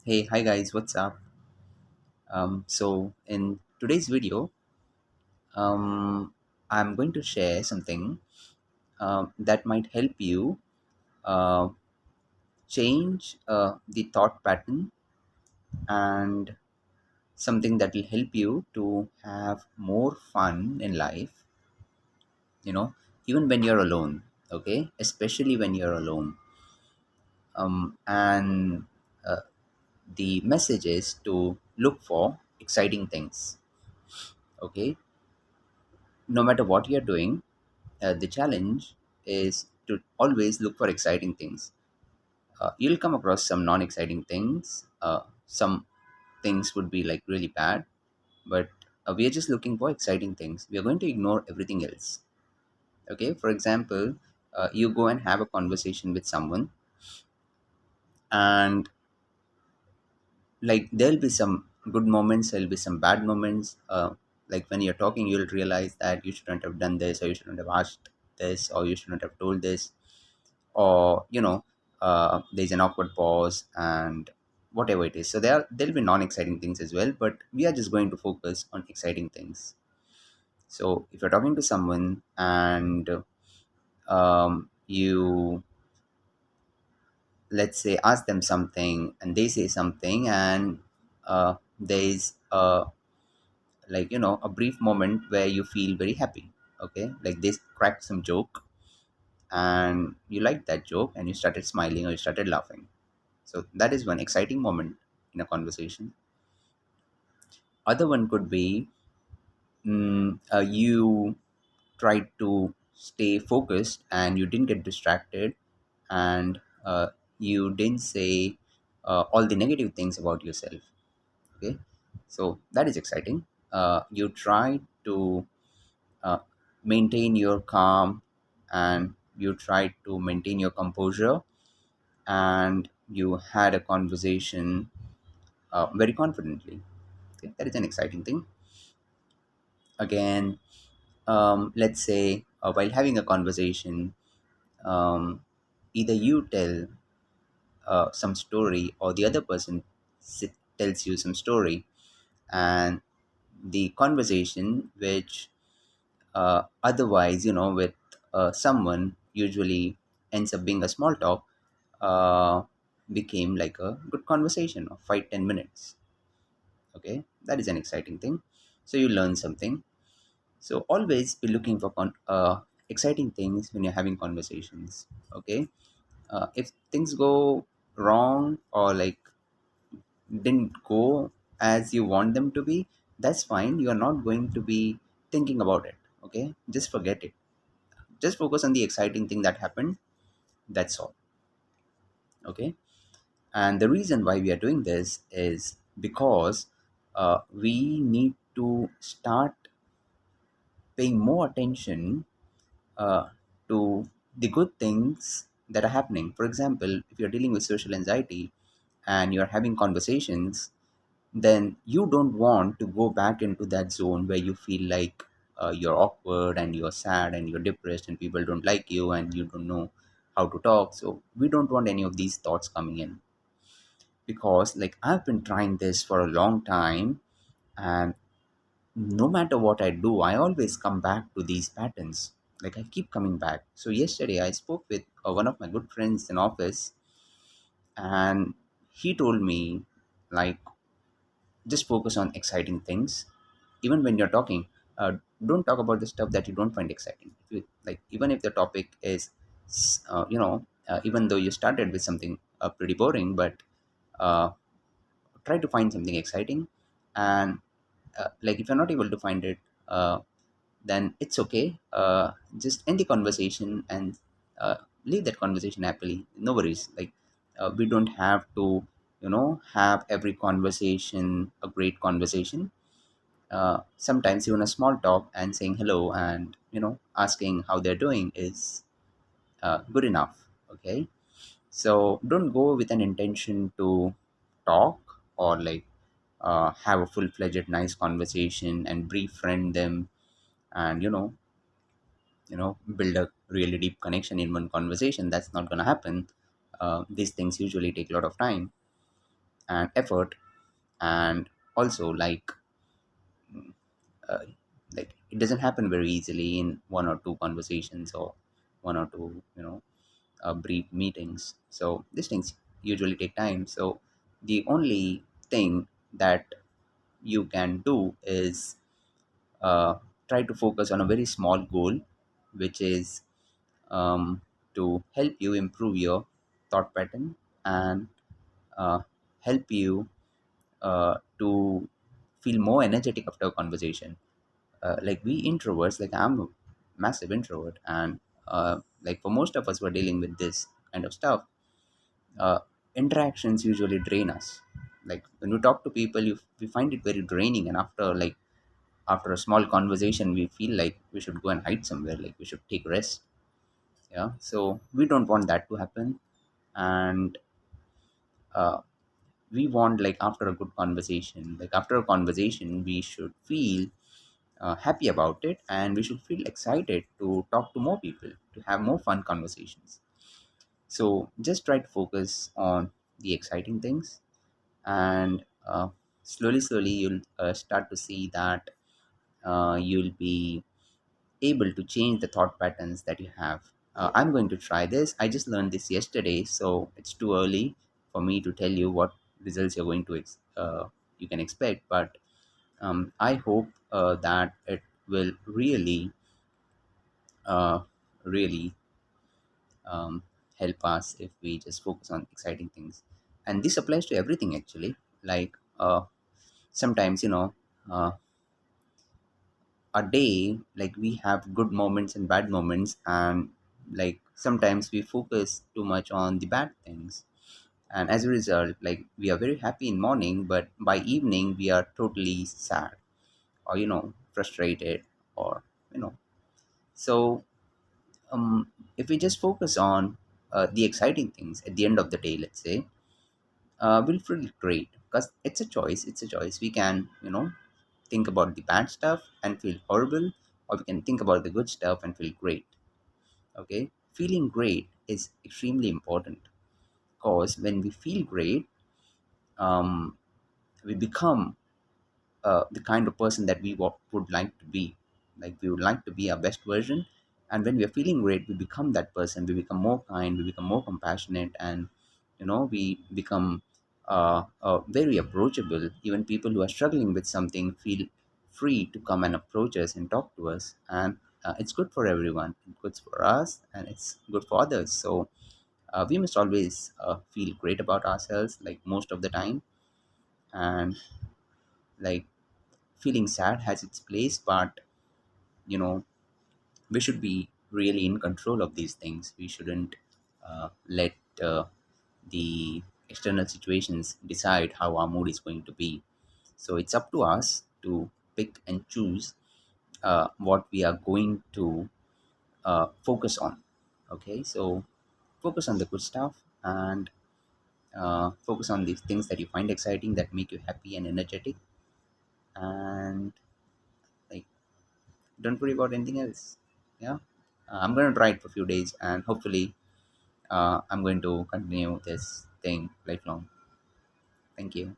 Hey, hi guys, what's up? So in today's video, um, I'm going to share something that might help you uh, change the thought pattern and something that will help you to have more fun in life, you know, even when you're alone, okay? Especially when you're alone. And the message is to look for exciting things, okay? No matter what you're doing, the challenge is to always look for exciting things. You'll come across some non-exciting things. Some things would be like really bad, but we are just looking for exciting things. We are going to ignore everything else. Okay, for example, you go and have a conversation with someone, and like there'll be some good moments, there'll be some bad moments. Like when you're talking, you'll realize that you shouldn't have done this, or you shouldn't have asked this, or you shouldn't have told this, or there's an awkward pause and whatever it is. So there'll be non-exciting things as well, but we are just going to focus on exciting things. So if you're talking to someone and you, let's say, ask them something and they say something, and there's a brief moment where you feel very happy, okay, like they cracked some joke and you liked that joke and you started smiling or you started laughing. So that is one exciting moment in a conversation. Other one could be you tried to stay focused and you didn't get distracted, and you didn't say all the negative things about yourself. Okay, so that is exciting. You try to uh, maintain your calm, and you try to maintain your composure, and you had a conversation very confidently. Okay, that is an exciting thing. Again, let's say while having a conversation, um, either you tell some story or the other person tells you some story, and the conversation, which otherwise, with someone usually ends up being a small talk, uh, became like a good conversation of 5-10 minutes. Okay, that is an exciting thing. So you learn something. So always be looking for exciting things when you're having conversations. Okay, if things go wrong or like didn't go as you want them to be, that's fine. You are not going to be thinking about it. Okay, just forget it. Just focus on the exciting thing that happened. That's all. Okay, and the reason why we are doing this is because we need to start paying more attention uh, to the good things that are happening. For example, if you're dealing with social anxiety and you're having conversations, then you don't want to go back into that zone where you feel like you're awkward and you're sad and you're depressed and people don't like you and you don't know how to talk. So we don't want any of these thoughts coming in, because like I've been trying this for a long time, and no matter what I do, I always come back to these patterns. Like I keep coming back. So yesterday I spoke with one of my good friends in office, and he told me, like, just focus on exciting things. Even when you're talking, don't talk about the stuff that you don't find exciting. If you, like, even if the topic is, even though you started with something pretty boring, but uh, try to find something exciting. And like if you're not able to find it, then it's okay. Just end the conversation and uh, leave that conversation happily. No worries. Like we don't have to, have every conversation a great conversation. Sometimes even a small talk and saying hello and asking how they're doing is good enough. Okay, so don't go with an intention to talk or like have a full-fledged nice conversation and befriend them, and build a really deep connection in one conversation. That's not going to happen. These things usually take a lot of time. and effort. And also uh, like it doesn't happen very easily in one or two conversations or one or two brief meetings. So these things usually take time. So the only thing that you can do is uh, try to focus on a very small goal, which is to help you improve your thought pattern and help you to feel more energetic after a conversation. Like we introverts, like I'm a massive introvert, and like for most of us who are dealing with this kind of stuff, uh, interactions usually drain us. Like when we talk to people, we find it very draining, and after a small conversation, we feel like we should go and hide somewhere, like we should take rest. Yeah, so we don't want that to happen, and uh, we want, like after a good conversation, like after a conversation, we should feel happy about it, and we should feel excited to talk to more people, to have more fun conversations. So just try to focus on the exciting things, and slowly you'll start to see that you'll be able to change the thought patterns that you have. I'm going to try this. I just learned this yesterday, so it's too early for me to tell you what results you're going to you can expect. But I hope that it will uh, really help us if we just focus on exciting things. And this applies to everything actually. Like sometimes, uh, a day, like we have good moments and bad moments, and like sometimes we focus too much on the bad things, and as a result, like we are very happy in morning, but by evening we are totally sad, or frustrated, or you know so if we just focus on the exciting things at the end of the day, let's say, we'll feel great, because it's a choice. We can think about the bad stuff and feel horrible, or we can think about the good stuff and feel great. Okay, feeling great is extremely important, because when we feel great, um, we become the kind of person that we would like to be. Like we would like to be our best version, and when we are feeling great, we become that person. We become more kind, we become more compassionate, and we become very approachable. Even people who are struggling with something feel free to come and approach us and talk to us, and it's good for everyone. It's good for us, and it's good for others. So we must always feel great about ourselves, like most of the time. And like feeling sad has its place, but you know we should be really in control of these things. We shouldn't let the external situations decide how our mood is going to be. So it's up to us to pick and choose what we are going to focus on. Okay, so focus on the good stuff, and focus on these things that you find exciting, that make you happy and energetic, and like don't worry about anything else. Yeah, I'm going to try it for a few days, and hopefully I'm going to continue this thing lifelong. Thank you.